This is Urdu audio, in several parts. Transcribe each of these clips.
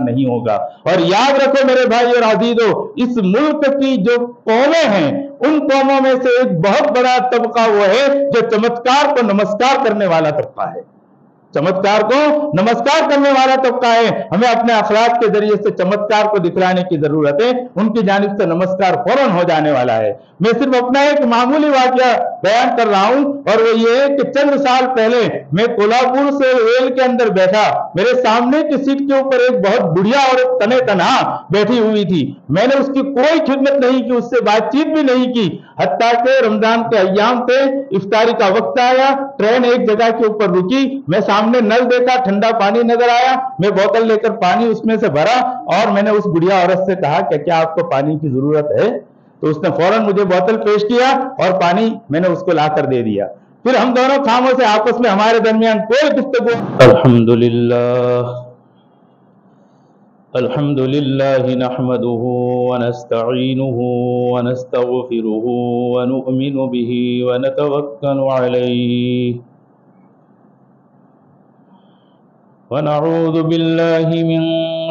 نہیں ہوگا۔ اور یاد رکھو میرے بھائی اور عزیزو، اس ملک کی جو قومیں ہیں ان قوموں میں سے ایک بہت بڑا طبقہ وہ ہے جو چمتکار کو نمسکار کرنے والا طبقہ ہے، چمتکار کو نمسکار کرنے والا طبقہ ہے۔ ہمیں اپنے اخلاق کے ذریعے سے چمتکار کو دکھلانے کی ضرورت ہے، ان کی جانب سے نمسکار فوراً ہو جانے والا ہے۔ میں صرف اپنا ایک معمولی واقعہ بیان کر رہا ہوں، اور وہ یہ ہے کہ چند سال پہلے میں کولہاپور سے ریل کے اندر بیٹھا، میرے سامنے کی سیٹ کے اوپر ایک بہت بڑھیا عورت تنے تنہا بیٹھی ہوئی تھی۔ میں نے اس کی کوئی خدمت نہیں کی، اس سے بات چیت بھی نہیں کی، حتیٰ کہ رمضان کے ایام تھے، افطاری کا وقت آیا، ٹرین ایک جگہ کے اوپر رکی، میں سامنے نل دیکھا، ٹھنڈا پانی نظر آیا، میں بوتل لے کر پانی اس میں سے بھرا، اور میں نے اس بڑھیا عورت سے کہا کہ کیا آپ کو پانی کی ضرورت ہے؟ تو اس نے فوراً مجھے بوتل پیش کیا اور پانی میں نے اس کو لا کر دے دیا۔ پھر ہم دونوں خاموں سے آپس میں ہمارے درمیان کوئی گفتگو۔ الحمدللہ نحمده ونستعینه ونستغفره ونؤمن به ونتوکل علیہ ونعوذ باللہ من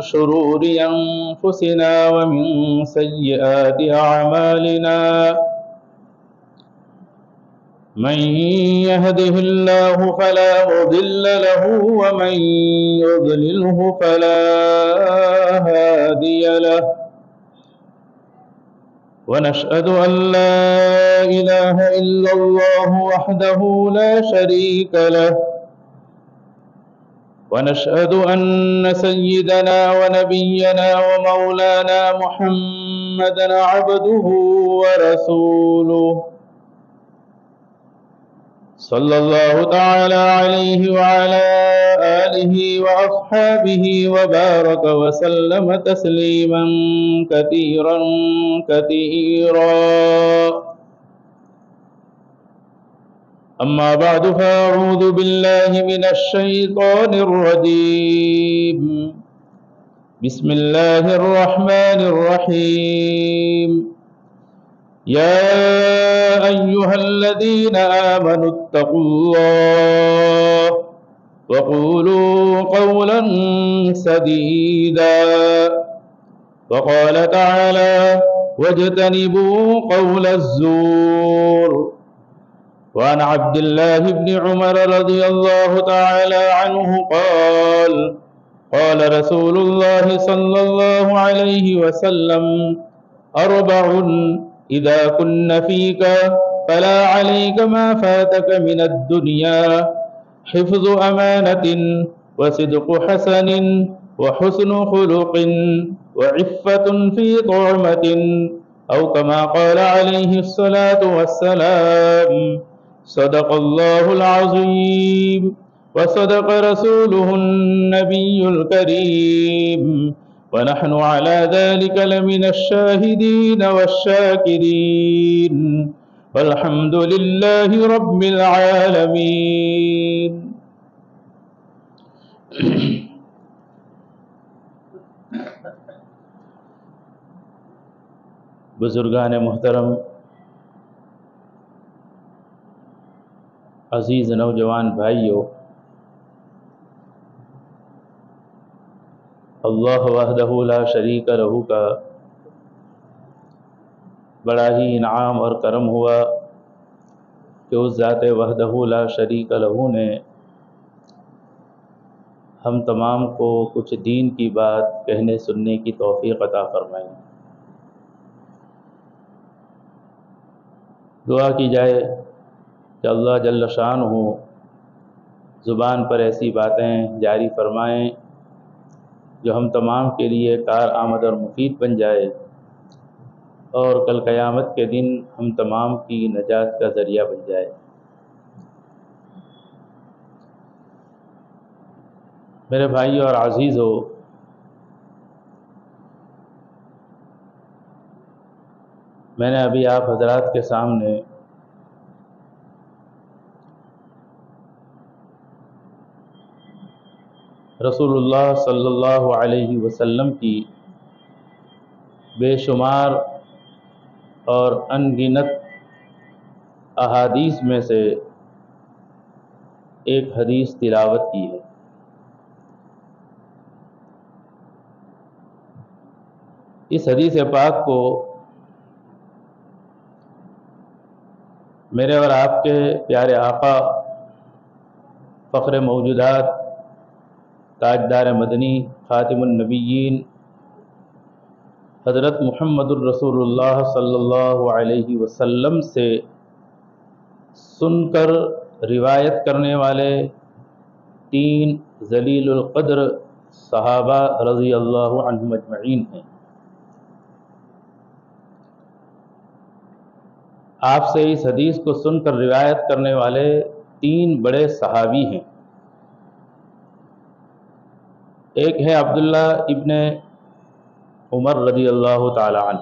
شرور انفسنا ومن سیئات اعمالنا من يهده الله فلا مضل له ومن يضلله فلا هادي له ونشهد أن لا إله إلا الله وحده لا شريك له ونشهد أن سيدنا ونبينا ومولانا محمدا عبده ورسوله صلى الله تعالى عليه وعلى آله وأصحابه وبارك وسلم تسليما كثيرا كثيرا أما بعد فأعوذ بالله من الشيطان الرجيم بسم الله الرحمن الرحيم يا أيها الذين آمنوا اتقوا الله وقولوا قولا سديدا وقال تعالى واجتنبوا قول الزور وعن عبد الله بن عمر رضي الله تعالى عنه قال قال رسول الله صلى الله عليه وسلم أربع إذا كن فيك فلا عليك ما فاتك من الدنيا حفظ أمانة وصدق حسن وحسن خلق وعفة في طعمة أو كما قال عليه الصلاة والسلام صدق الله العظيم وصدق رسوله النبي الكريم ونحن على ذلك لمن الشاهدين والشاكرين والحمد لله رب العالمين۔ بزرگان محترم، عزیز نوجوان بھائیو، اللہ وحدہ لا شریک لہ کا بڑا ہی انعام اور کرم ہوا کہ اس ذات وحدہ لا شریک لہ نے ہم تمام کو کچھ دین کی بات کہنے سننے کی توفیق عطا فرمائی۔ دعا کی جائے کہ اللہ جل شانہ زبان پر ایسی باتیں جاری فرمائیں جو ہم تمام کے لیے کارآمد اور مفید بن جائے، اور کل قیامت کے دن ہم تمام کی نجات کا ذریعہ بن جائے۔ میرے بھائی اور عزیزو، میں نے ابھی آپ حضرات کے سامنے رسول اللہ صلی اللہ علیہ وسلم کی بے شمار اور ان گنت احادیث میں سے ایک حدیث تلاوت کی ہے۔ اس حدیث پاک کو میرے اور آپ کے پیارے آقا فخر موجودات تاجدار مدنی خاتم النبیین حضرت محمد الرسول اللہ صلی اللہ علیہ وسلم سے سن کر روایت کرنے والے 3 ذلیل القدر صحابہ رضی اللہ عنہم اجمعین ہیں۔ آپ سے اس حدیث کو سن کر روایت کرنے والے 3 بڑے صحابی ہیں۔ ایک ہے عبداللہ ابن عمر رضی اللہ تعالی عنہ،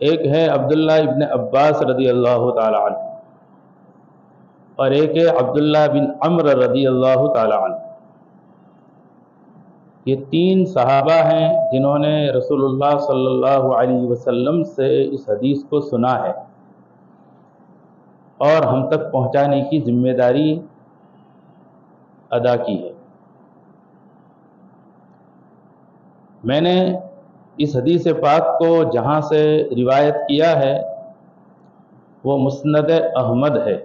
ایک ہے عبداللہ ابن عباس رضی اللہ تعالی عنہ، اور ایک ہے عبداللہ بن عمرو رضی اللہ تعالی عنہ۔ یہ 3 صحابہ ہیں جنہوں نے رسول اللہ صلی اللہ علیہ وسلم سے اس حدیث کو سنا ہے اور ہم تک پہنچانے کی ذمہ داری ادا کی ہے۔ میں نے اس حدیث پاک کو جہاں سے روایت کیا ہے وہ مسند احمد ہے۔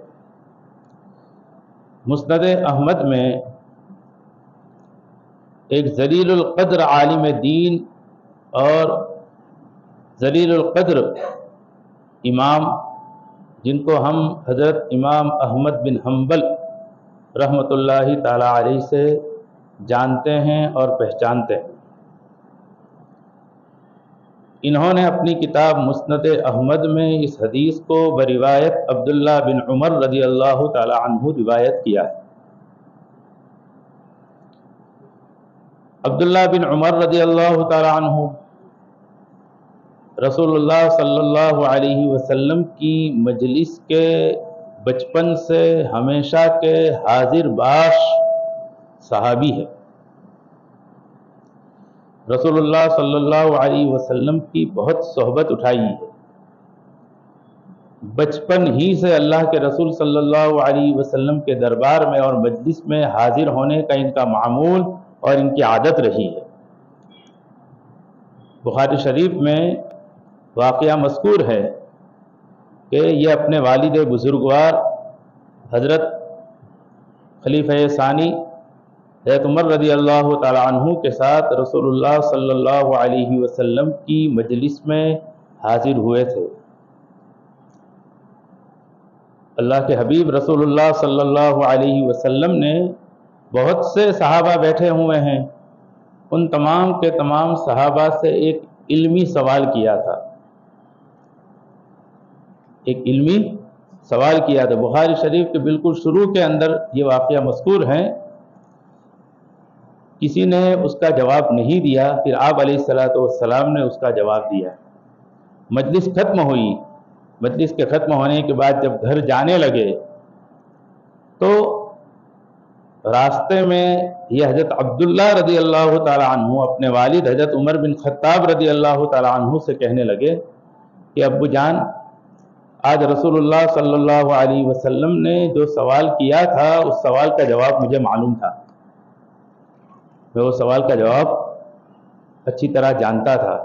مسند احمد میں ایک ذلیل القدر عالم دین اور ذلیل القدر امام، جن کو ہم حضرت امام احمد بن حنبل رحمۃ اللہ تعالی علیہ سے جانتے ہیں اور پہچانتے ہیں، انہوں نے اپنی کتاب مسند احمد میں اس حدیث کو بروایت عبداللہ بن عمر رضی اللہ تعالی عنہ روایت کیا ہے۔ عبداللہ بن عمر رضی اللہ تعالی عنہ رسول اللہ صلی اللہ علیہ وسلم کی مجلس کے بچپن سے ہمیشہ کے حاضر باش صحابی ہے۔ رسول اللہ صلی اللہ علیہ وسلم کی بہت صحبت اٹھائی ہے۔ بچپن ہی سے اللہ کے رسول صلی اللہ علیہ وسلم کے دربار میں اور مجلس میں حاضر ہونے کا ان کا معمول اور ان کی عادت رہی ہے۔ بخاری شریف میں واقعہ مذکور ہے کہ یہ اپنے والد بزرگوار حضرت خلیفہ ثانی حضرت عمر رضی اللہ تعالی عنہ کے ساتھ رسول اللہ صلی اللہ علیہ وسلم کی مجلس میں حاضر ہوئے تھے۔ اللہ کے حبیب رسول اللہ صلی اللہ علیہ وسلم نے بہت سے صحابہ بیٹھے ہوئے ہیں، ان تمام کے تمام صحابہ سے ایک علمی سوال کیا تھا، ایک علمی سوال کیا تھا۔ بخاری شریف کے بالکل شروع کے اندر یہ واقعہ مذکور ہے۔ کسی نے اس کا جواب نہیں دیا، پھر آپ علیہ السلام نے اس کا جواب دیا۔ مجلس ختم ہوئی، مجلس کے ختم ہونے کے بعد جب گھر جانے لگے تو راستے میں یہ حضرت عبداللہ رضی اللہ تعالی عنہ اپنے والد حضرت عمر بن خطاب رضی اللہ تعالی عنہ سے کہنے لگے کہ ابو جان، آج رسول اللہ صلی اللہ علیہ وسلم نے جو سوال کیا تھا اس سوال کا جواب مجھے معلوم تھا، میں وہ سوال کا جواب اچھی طرح جانتا تھا۔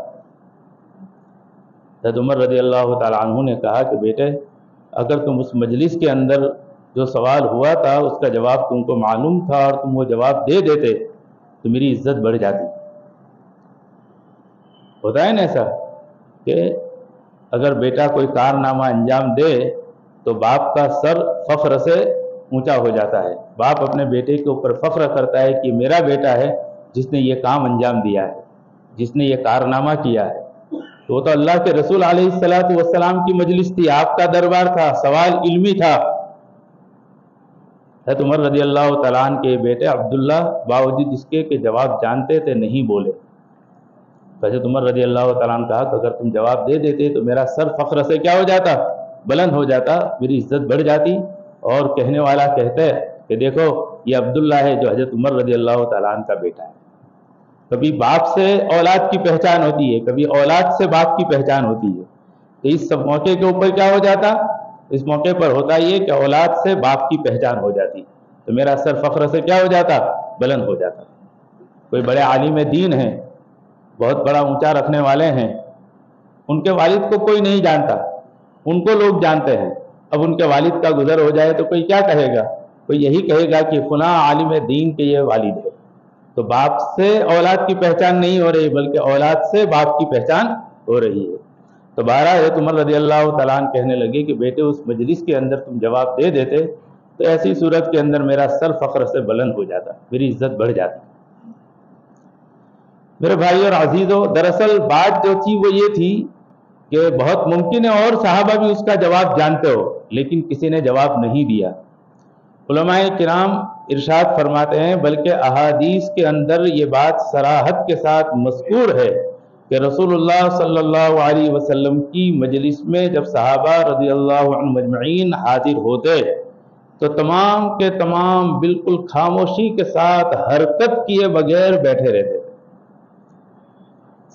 حضرت عمر رضی اللہ تعالی عنہ نے کہا کہ بیٹے، اگر تم اس مجلس کے اندر جو سوال ہوا تھا اس کا جواب تم کو معلوم تھا اور تم وہ جواب دے دیتے تو میری عزت بڑھ جاتی۔ ہوتا ہے نا ایسا کہ اگر بیٹا کوئی کارنامہ انجام دے تو باپ کا سر فخر سے اونچا ہو جاتا ہے، باپ اپنے بیٹے کے اوپر فخر کرتا ہے کہ میرا بیٹا ہے جس نے یہ کام انجام دیا ہے، جس نے یہ کارنامہ کیا ہے۔ تو وہ تو اللہ کے رسول علیہ السلام کی مجلس تھی، آپ کا دربار تھا، سوال علمی تھا۔ حضرت عمر رضی اللہ تعالیٰ عنہ کے بیٹے عبداللہ باوجود اس کے کہ جواب جانتے تھے نہیں بولے۔ حضرت عمر رضی اللہ تعالیٰ عنہ کہا کہ اگر تم جواب دے دیتے تو میرا سر فخر سے کیا ہو جاتا، بلند ہو جاتا، میری عزت بڑھ جاتی، اور کہنے والا کہتا ہے کہ دیکھو یہ عبداللہ ہے جو حضرت عمر رضی اللہ تعالیٰ عنہ کا بیٹا ہے۔ کبھی باپ سے اولاد کی پہچان ہوتی ہے، کبھی اولاد سے باپ کی پہچان ہوتی ہے۔ تو اس سب موقع کے اوپر کیا ہو جاتا، اس موقع پر ہوتا یہ کہ اولاد سے باپ کی پہچان ہو جاتی، تو میرا سر فخر سے کیا ہو جاتا، بلند ہو جاتا۔ کوئی بڑے عالم دین ہیں، بہت بڑا اونچا رکھنے والے ہیں، ان کے والد کو کوئی نہیں جانتا، ان کو لوگ جانتے ہیں۔ اب ان کے والد کا گزر ہو جائے تو کوئی کیا کہے گا؟ کوئی یہی کہے گا کہ فلاں عالم دین کے یہ والد ہے۔ تو باپ سے اولاد کی پہچان نہیں ہو رہی، بلکہ اولاد سے باپ کی پہچان ہو رہی ہے۔ تو بہرحال حضرت عمر رضی اللہ تعالیٰ عنہ کہنے لگے کہ بیٹے اس مجلس کے اندر تم جواب دے دیتے تو ایسی صورت کے اندر میرا سر فخر سے بلند ہو جاتا، میری عزت بڑھ جاتی۔ میرے بھائی اور عزیزو، دراصل بات جو تھی وہ یہ تھی کہ بہت ممکن ہے اور صحابہ بھی اس کا جواب جانتے ہو، لیکن کسی نے جواب نہیں دیا۔ علماء کرام ارشاد فرماتے ہیں، بلکہ احادیث کے اندر یہ بات صراحت کے ساتھ مذکور ہے کہ رسول اللہ صلی اللہ علیہ وسلم کی مجلس میں جب صحابہ رضی اللہ عنہ مجمعین حاضر ہوتے تو تمام کے تمام بالکل خاموشی کے ساتھ حرکت کیے بغیر بیٹھے رہتے تھے۔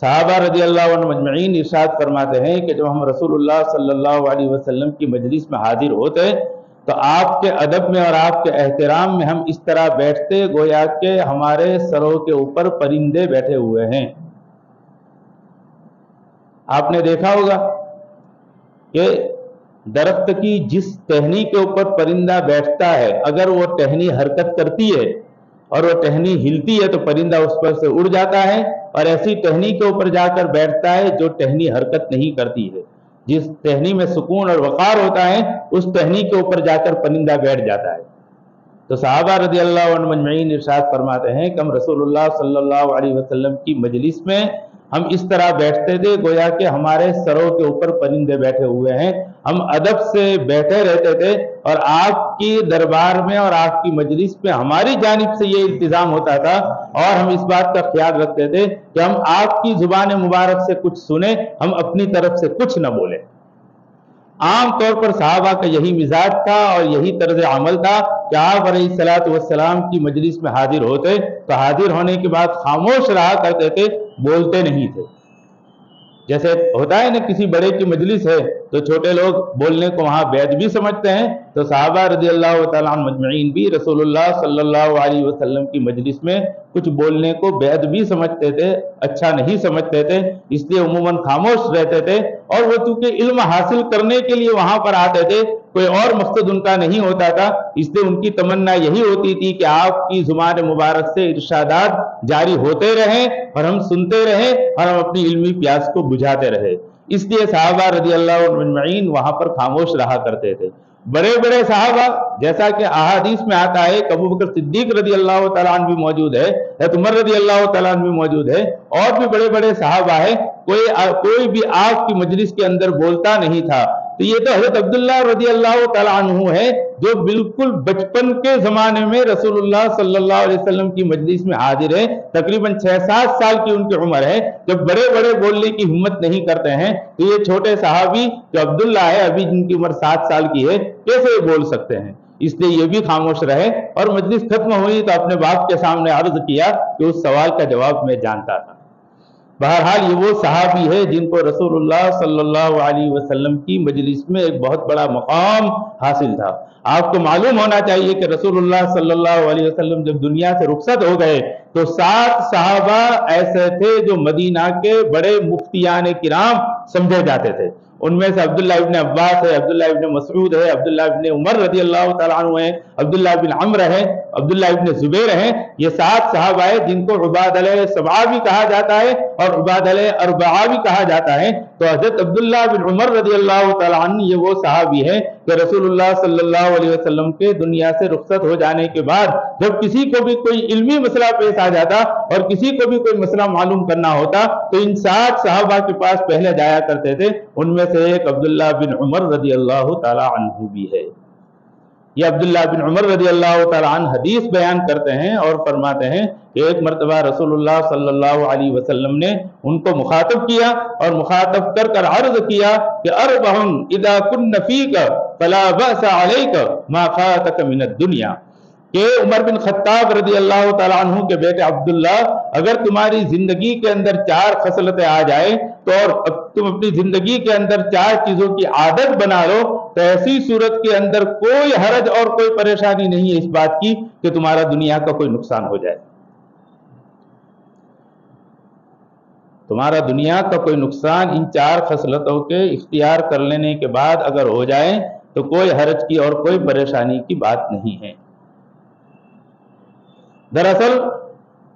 صحابہ رضی اللہ عنہ مجمعین ارشاد فرماتے ہیں کہ جب ہم رسول اللہ صلی اللہ علیہ وسلم کی مجلس میں حاضر ہوتے تو آپ کے ادب میں اور آپ کے احترام میں ہم اس طرح بیٹھتے گویا کہ ہمارے سروں کے اوپر پرندے بیٹھے ہوئے ہیں۔ آپ نے دیکھا ہوگا کہ درخت کی جس ٹہنی کے اوپر پرندہ بیٹھتا ہے، اگر وہ ٹہنی حرکت کرتی ہے اور وہ ٹہنی ہلتی ہے تو پرندہ اس پر سے اڑ جاتا ہے، اور ایسی ٹہنی کے اوپر جا کر بیٹھتا ہے جو ٹہنی حرکت نہیں کرتی ہے، جس ٹہنی میں سکون اور وقار ہوتا ہے اس ٹہنی کے اوپر جا کر پرندہ بیٹھ جاتا ہے۔ تو صحابہ رضی اللہ عنہ مجمعین ارشاد فرماتے ہیں کہ ہم رسول اللہ صلی اللہ علیہ وسلم کی مجلس میں ہم اس طرح بیٹھتے تھے گویا کہ ہمارے سروں کے اوپر پرندے بیٹھے ہوئے ہیں، ہم ادب سے بیٹھے رہتے تھے، اور آپ کی دربار میں اور آپ کی مجلس میں ہماری جانب سے یہ التزام ہوتا تھا اور ہم اس بات کا خیال رکھتے تھے کہ ہم آپ کی زبان مبارک سے کچھ سنیں، ہم اپنی طرف سے کچھ نہ بولیں۔ عام طور پر صحابہ کا یہی مزاج تھا اور یہی طرز عمل تھا کہ آپ علیہ الصلوۃ والسلام کی مجلس میں حاضر ہوتے تو حاضر ہونے کے بعد خاموش رہا کرتے تھے، بولتے نہیں تھے۔ جیسے ہوتا ہے نا، کسی بڑے کی مجلس ہے تو چھوٹے لوگ بولنے کو وہاں بیعت بھی سمجھتے ہیں، تو صحابہ رضی اللہ تعالیٰ عنہ مجمعین بھی رسول اللہ صلی اللہ علیہ وسلم کی مجلس میں کچھ بولنے کو بیعت بھی سمجھتے تھے، اچھا نہیں سمجھتے تھے، اس لیے عموماً خاموش رہتے تھے۔ اور وہ چونکہ علم حاصل کرنے کے لیے وہاں پر آتے تھے، کوئی اور مقصد ان کا نہیں ہوتا تھا، اس لیے ان کی تمنا یہی ہوتی تھی کہ آپ کی زبان مبارک سے ارشادات جاری ہوتے رہیں اور ہم سنتے رہیں اور ہم اپنی علمی پیاس کو بجھاتے رہے۔ اس لیے صحابہ رضی اللہ عنہ مجمعین وہاں پر خاموش رہا کرتے تھے۔ بڑے بڑے صحابہ جیسا کہ احادیث میں آتا ہے کہ ابو بکر صدیق رضی اللہ تعالیٰ عنہ بھی موجود ہے، حضرت عمر رضی اللہ تعالیٰ عنہ بھی موجود ہے، اور بھی بڑے بڑے صحابہ ہیں، کوئی بھی آپ کی مجلس کے اندر بولتا نہیں تھا۔ تو یہ تو حضرت عبداللہ رضی اللہ تعالیٰ عنہ ہے جو بالکل بچپن کے زمانے میں رسول اللہ صلی اللہ علیہ وسلم کی مجلس میں حاضر ہے، تقریباً 6-7 سال کی ان کی عمر ہے، جب بڑے بڑے بولنے کی ہمت نہیں کرتے ہیں تو یہ چھوٹے صحابی جو عبداللہ ہے، ابھی جن کی عمر 7 سال کی ہے، کیسے بول سکتے ہیں؟ اس لیے یہ بھی خاموش رہے، اور مجلس ختم ہوئی تو اپنے باپ کے سامنے عرض کیا کہ اس سوال کا جواب میں جانتا تھا۔ بہرحال یہ وہ صحابی ہے جن کو رسول اللہ صلی اللہ علیہ وسلم کی مجلس میں ایک بہت بڑا مقام حاصل تھا۔ آپ کو معلوم ہونا چاہیے کہ رسول اللہ صلی اللہ علیہ وسلم جب دنیا سے رخصت ہو گئے تو 7 صحابہ ایسے تھے جو مدینہ کے بڑے مفتیان کرام سمجھے جاتے تھے۔ ان میں سے عبداللہ ابن عباس ہے، عبداللہ ابن مسعود ہے، عبداللہ ابن عمر رضی اللہ تعالیٰ عنہ ہے، عبداللہ ابن عمر ہے، عبداللہ ابن زبیر ہیں۔ یہ 7 صحابہ ہیں جن کو عباد علیہ سبعہ بھی کہا جاتا ہے اور عباد علیہ اربعہ بھی کہا جاتا ہے۔ تو حضرت عبداللہ بن عمر رضی اللہ تعالیٰ عنہ یہ وہ صحابی ہے کہ رسول اللہ صلی اللہ علیہ وسلم کے دنیا سے رخصت ہو جانے کے بعد جب کسی کو بھی کوئی علمی مسئلہ پیش آ جاتا اور کسی کو بھی کوئی مسئلہ معلوم کرنا ہوتا تو ان 7 صحابہ کے پاس پہلے جایا کرتے تھے۔ ان میں سے ایک عبداللہ بن عمر رضی اللہ تعالیٰ عنہ بھی ہے۔ یہ عبداللہ بن عمر رضی اللہ تعالیٰ عنہ حدیث بیان کرتے ہیں اور فرماتے ہیں کہ ایک مرتبہ رسول اللہ صلی اللہ علیہ وسلم نے ان کو مخاطب کیا اور مخاطب کر کر عرض کیا کہ اربعن اذا کن فیک فلا بأس علیک ما فاتک من الدنیا، کہ عمر بن خطاب رضی اللہ تعالیٰ عنہ کے بیٹے عبداللہ، اگر تمہاری زندگی کے اندر 4 خصلتیں آ جائیں تو اور تم اپنی زندگی کے اندر 4 چیزوں کی عادت بنا لو تو ایسی صورت کے اندر کوئی حرج اور کوئی پریشانی نہیں ہے اس بات کی کہ تمہارا دنیا کا کوئی نقصان ہو جائے۔ تمہارا دنیا کا کوئی نقصان ان 4 خصلتوں کے اختیار کر لینے کے بعد اگر ہو جائے تو کوئی حرج کی اور کوئی پریشانی کی بات نہیں ہے۔ دراصل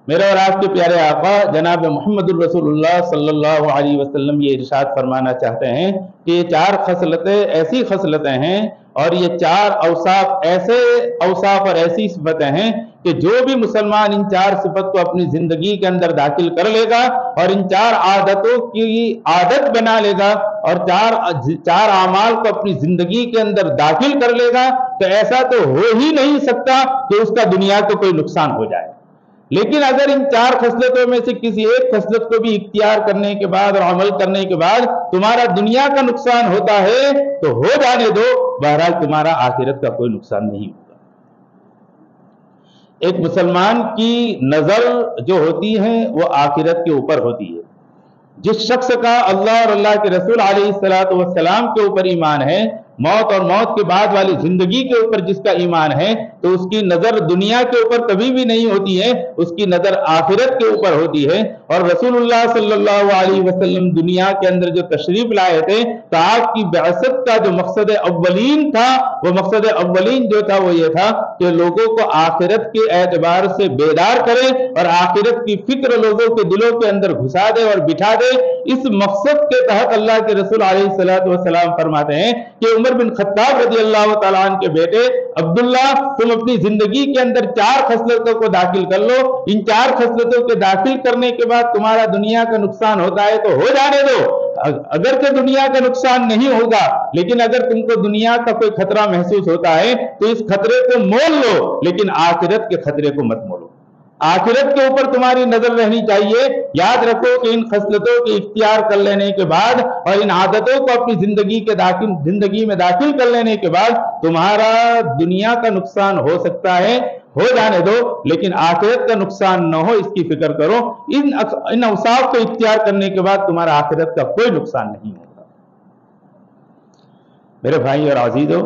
میرے اور آپ کے پیارے آقا جناب محمد الرسول اللہ صلی اللہ علیہ وسلم یہ ارشاد فرمانا چاہتے ہیں کہ یہ 4 خصلتیں ایسی خصلتیں ہیں اور یہ 4 اوصاف ایسے اوصاف اور ایسی صفتیں ہیں کہ جو بھی مسلمان ان 4 صفت کو اپنی زندگی کے اندر داخل کر لے گا اور ان 4 عادتوں کی عادت بنا لے گا اور 4 اعمال کو اپنی زندگی کے اندر داخل کر لے گا تو ایسا تو ہو ہی نہیں سکتا کہ اس کا دنیا کو کوئی نقصان ہو جائے۔ لیکن اگر ان 4 خصلتوں میں سے کسی ایک خصلت کو بھی اختیار کرنے کے بعد اور عمل کرنے کے بعد تمہارا دنیا کا نقصان ہوتا ہے تو ہو جانے دو، بہرحال تمہارا آخرت کا کوئی نقصان نہیں ہوگا۔ ایک مسلمان کی نظر جو ہوتی ہے وہ آخرت کے اوپر ہوتی ہے۔ جس شخص کا اللہ اور اللہ کے رسول علیہ السلام کے اوپر ایمان ہے، موت اور موت کے بعد والی زندگی کے اوپر جس کا ایمان ہے، تو اس کی نظر دنیا کے اوپر کبھی بھی نہیں ہوتی ہے، اس کی نظر آخرت کے اوپر ہوتی ہے۔ اور رسول اللہ صلی اللہ علیہ وسلم دنیا کے اندر جو تشریف لائے تھے تو آپ کی بعثت کا جو مقصد اولین تھا، وہ مقصد اولین جو تھا وہ یہ تھا کہ لوگوں کو آخرت کے اعتبار سے بیدار کرے اور آخرت کی فکر لوگوں کے دلوں کے اندر گھسا دے اور بٹھا دے۔ اس مقصد کے تحت اللہ کے رسول علیہ السلام فرماتے ہیں کہ عمر بن خطاب رضی اللہ تعالیٰ عنہ کے بیٹے عبداللہ، تم اپنی زندگی کے اندر 4 خصلتوں کو داخل کر لو، ان 4 خصلتوں کے داخل کرنے کے بعد تمہارا دنیا کا نقصان ہوتا ہے تو ہو جانے دو۔ اگرچہ دنیا کا نقصان نہیں ہوگا لیکن اگر تم کو دنیا کا کوئی خطرہ محسوس ہوتا ہے تو اس خطرے کو مول لو، لیکن آخرت کے خطرے کو مت مولو۔ آخرت کے اوپر تمہاری نظر رہنی چاہیے۔ یاد رکھو کہ ان خصلتوں کے اختیار کر لینے کے بعد اور ان عادتوں کو اپنی زندگی میں داخل کر لینے کے بعد تمہارا دنیا کا نقصان ہو سکتا ہے، ہو جانے دو، لیکن آخرت کا نقصان نہ ہو اس کی فکر کرو۔ ان اوصاف کو اختیار کرنے کے بعد تمہارا آخرت کا کوئی نقصان نہیں ہوگا۔ میرے بھائی اور عزیزو،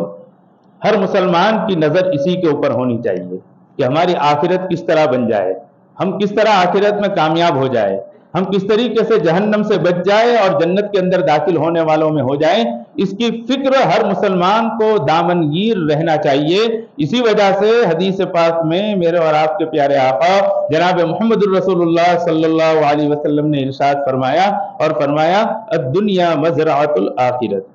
ہر مسلمان کی نظر اسی کے اوپر ہونی چاہیے کہ ہماری آخرت کس طرح بن جائے، ہم کس طرح آخرت میں کامیاب ہو جائے، ہم کس طریقے سے جہنم سے بچ جائے اور جنت کے اندر داخل ہونے والوں میں ہو جائیں، اس کی فکر ہر مسلمان کو دامنگیر رہنا چاہیے۔ اسی وجہ سے حدیث پاک میں میرے اور آپ کے پیارے آقا جناب محمد الرسول اللہ صلی اللہ علیہ وسلم نے ارشاد فرمایا الدنیا مزرعۃ الآخرت،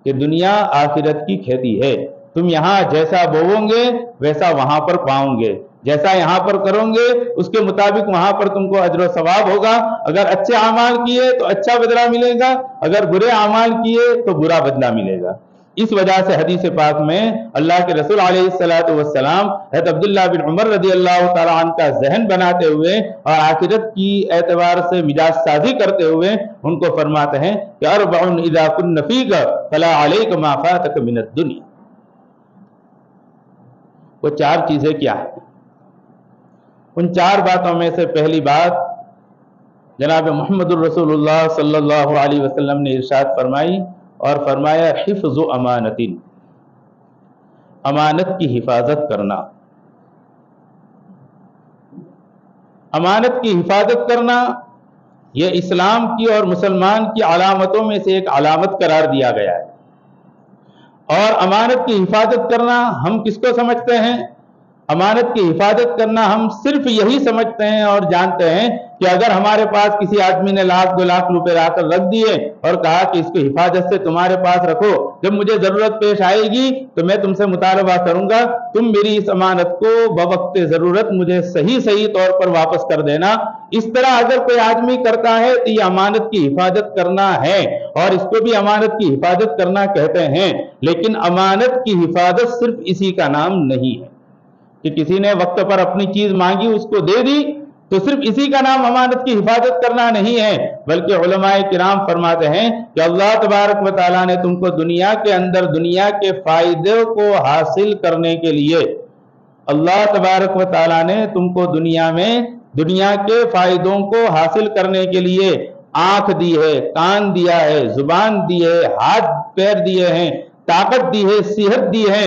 کہ دنیا آخرت کی کھیتی ہے۔ تم یہاں جیسا بوؤ گے ویسا وہاں پر پاؤ گے، جیسا یہاں پر کرو گے اس کے مطابق وہاں پر تم کو اجر و ثواب ہوگا۔ اگر اچھے اعمال کیے تو اچھا بدلہ ملے گا، اگر برے اعمال کیے تو برا بدلہ ملے گا۔ اس وجہ سے حدیث پاک میں اللہ کے رسول علیہ السلام حضرت عبداللہ بن عمر رضی اللہ تعالیٰ عنہ کا ذہن بناتے ہوئے اور آخرت کی اعتبار سے مزاج سازی کرتے ہوئے ان کو فرماتے ہیں کہ اربع اذا کن فیک فلا علیک ما فاتک من الدنیا۔ وہ 4 چیزیں کیا ہیں؟ ان 4 باتوں میں سے پہلی بات جناب محمد الرسول اللہ صلی اللہ علیہ وسلم نے ارشاد فرمائی اور فرمایا حفظ امانت، امانت کی حفاظت کرنا۔ امانت کی حفاظت کرنا یہ اسلام کی اور مسلمان کی علامتوں میں سے ایک علامت قرار دیا گیا ہے۔ اور امانت کی حفاظت کرنا ہم کس کو سمجھتے ہیں؟ امانت کی حفاظت کرنا ہم صرف یہی سمجھتے ہیں اور جانتے ہیں کہ اگر ہمارے پاس کسی آدمی نے 1,00,000 2 لاکھ روپے لا کر رکھ دیے اور کہا کہ اس کی حفاظت سے تمہارے پاس رکھو، جب مجھے ضرورت پیش آئے گی تو میں تم سے مطالبہ کروں گا تم میری اس امانت کو بوقت ضرورت مجھے صحیح طور پر واپس کر دینا۔ اس طرح اگر کوئی آدمی کرتا ہے تو یہ امانت کی حفاظت کرنا ہے اور اس کو بھی امانت کی حفاظت کرنا کہتے ہیں۔ لیکن امانت کی حفاظت صرف اسی کا نام نہیں ہے کہ کسی نے وقت پر اپنی چیز مانگی اس کو دے دی تو صرف اسی کا نام امانت کی حفاظت کرنا نہیں ہے، بلکہ علماء کرام فرماتے ہیں کہ اللہ تبارک و تعالیٰ نے تم کو دنیا کے اندر دنیا کے فائدے کو حاصل کرنے کے لیے، اللہ تبارک و تعالیٰ نے تم کو دنیا میں دنیا کے فائدوں کو حاصل کرنے کے لیے آنکھ دی ہے، کان دیا ہے، زبان دی ہے، ہاتھ پیر دیے ہیں، طاقت دی ہے، صحت دی ہے